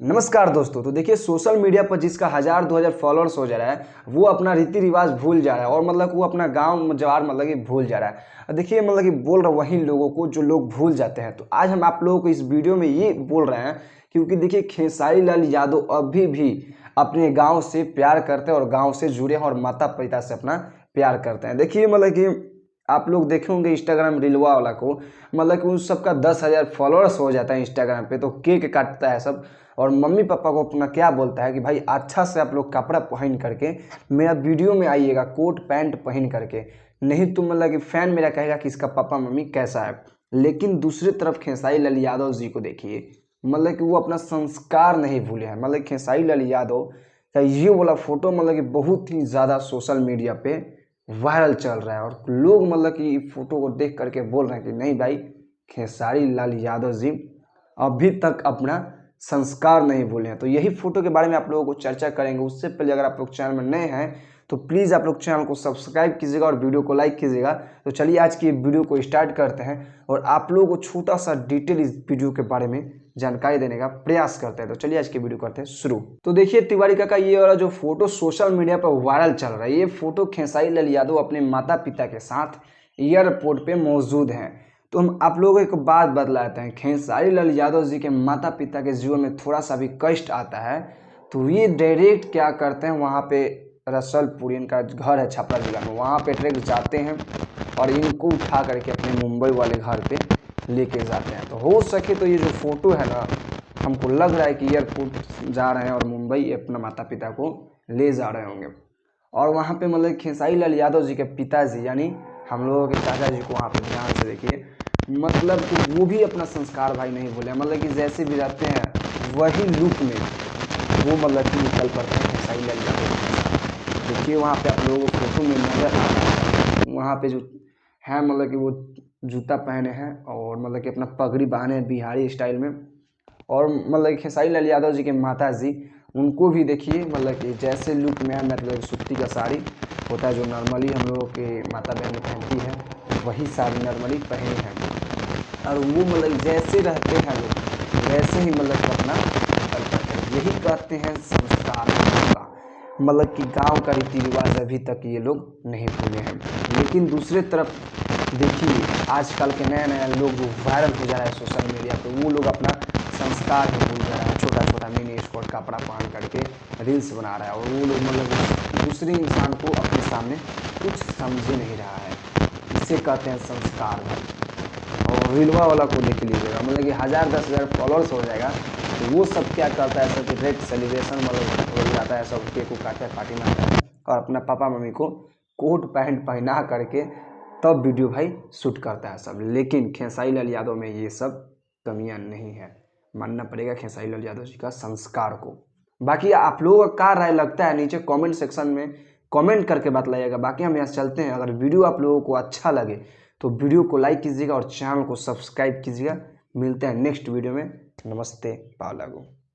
नमस्कार दोस्तों। तो देखिए, सोशल मीडिया पर जिसका 1000-2000 फॉलोअर्स हो जा रहा है वो अपना रीति रिवाज भूल जा रहा है और मतलब वो अपना गांव जवार मतलब कि भूल जा रहा है। देखिए मतलब कि बोल रहा वही लोगों को जो लोग भूल जाते हैं। तो आज हम आप लोगों को इस वीडियो में ये बोल रहे हैं क्योंकि देखिए खेसारी लाल यादव अभी भी अपने गाँव से प्यार करते हैं और गाँव से जुड़े हैं और माता पिता से अपना प्यार करते हैं। देखिए मतलब कि आप लोग देखे होंगे इंस्टाग्राम रीलवा वाला को, मतलब कि उन सबका 10,000 फॉलोअर्स हो जाता है इंस्टाग्राम पे, तो केक काटता है सब और मम्मी पापा को अपना क्या बोलता है कि भाई अच्छा से आप लोग कपड़ा पहन करके मेरा वीडियो में आइएगा, कोट पैंट पहन करके, नहीं तो मतलब कि फैन मेरा कहेगा कि इसका पापा मम्मी कैसा है। लेकिन दूसरी तरफ खेसारी लाल यादव जी को देखिए, मतलब कि वो अपना संस्कार नहीं भूले हैं। मतलब खेसारी लाल यादव का ये वाला फोटो मतलब कि बहुत ही ज़्यादा सोशल मीडिया पे वायरल चल रहा है और लोग मतलब कि फोटो को देख करके बोल रहे हैं कि नहीं भाई, खेसारी लाल यादव जी अभी तक अपना संस्कार नहीं भूले हैं। तो यही फोटो के बारे में आप लोगों को चर्चा करेंगे। उससे पहले अगर आप लोग चैनल में नए हैं तो प्लीज़ आप लोग चैनल को सब्सक्राइब कीजिएगा और वीडियो को लाइक कीजिएगा। तो चलिए आज की वीडियो को स्टार्ट करते हैं और आप लोगों को छोटा सा डिटेल इस वीडियो के बारे में जानकारी देने का प्रयास करते हैं। तो चलिए आज की वीडियो करते हैं शुरू। तो देखिए तिवारी का ये वाला जो फोटो सोशल मीडिया पर वायरल चल रहा है, ये फोटो खेसारी लाल यादव अपने माता पिता के साथ एयरपोर्ट पे मौजूद हैं। तो हम आप लोगों को एक बात बतलाते हैं, खेसारी लाल यादव जी के माता पिता के जीवन में थोड़ा सा भी कष्ट आता है तो ये डायरेक्ट क्या करते हैं, वहाँ पे रसलपुर इनका घर है छपरा जिला में, वहाँ पे डायरेक्ट जाते हैं और इनको उठा करके अपने मुंबई वाले घर पे लेके जाते हैं। तो हो सके तो ये जो फोटो है ना, हमको लग रहा है कि एयरपोर्ट जा रहे हैं और मुंबई अपना माता पिता को ले जा रहे होंगे। और वहाँ पे मतलब खेसारी लाल यादव जी के पिताजी यानी हम लोगों के चाचा जी को वहाँ पे ध्यान से देखिए, मतलब कि वो भी अपना संस्कार भाई नहीं भूले। मतलब कि जैसे भी रहते हैं वही लुक में वो मतलब कि निकल पड़ते हैं खेसारी लाल यादव। देखिए वहाँ पे आप लोगों को फोटो में नजर आ रहा है, वहाँ पे जो है मतलब कि वो जूता पहने हैं और मतलब कि अपना पगड़ी बांधे हैं बिहारी स्टाइल में। और मतलब खेसारी लाल यादव जी के माता जी, उनको भी देखिए मतलब कि जैसे लुक में है, मतलब सूती का साड़ी होता है जो नॉर्मली हम लोगों के माता बहन पहनती है, वही साड़ी नॉर्मली पहनी है और वो मतलब जैसे रहते हैं लोग वैसे ही मतलब अपना निकल पाते हैं। यही कहते हैं संस्कार का, मतलब कि गांव का रीति रिवाज अभी तक ये लोग नहीं भूले हैं। लेकिन दूसरे तरफ देखिए आजकल के नए नए लोग जो वायरल हो जा रहा है सोशल मीडिया पे, वो लोग अपना संस्कार ही भूल जा रहा है। छोटा छोटा मिनी स्कर्ट कपड़ा पहन करके रील्स बना रहा है और वो लोग मतलब दूसरे इंसान को अपने सामने कुछ समझ नहीं रहा है। इसे कहते हैं संस्कार भाई। और रीलवा वाला को देख लीजिएगा, मतलब कि 1000-10,000 फॉलोअर्स हो जाएगा तो वो सब क्या करता है, सब डायरेक्ट सेलिब्रेशन मतलब हो जाता है, सब केक को काटता है, पार्टी मारता है और अपना पापा मम्मी को कोट पैंट पहना करके तब वीडियो भाई शूट करता है सब। लेकिन खेसारी लाल यादव में ये सब कमियां नहीं है, मानना पड़ेगा खेसारी लाल यादव जी का संस्कार को। बाकी आप लोगों का क्या राय लगता है नीचे कमेंट सेक्शन में कमेंट करके बतलाइएगा। बाकी हम यहाँ से चलते हैं। अगर वीडियो आप लोगों को अच्छा लगे तो वीडियो को लाइक कीजिएगा और चैनल को सब्सक्राइब कीजिएगा। मिलते हैं नेक्स्ट वीडियो में। नमस्ते पाव लागू।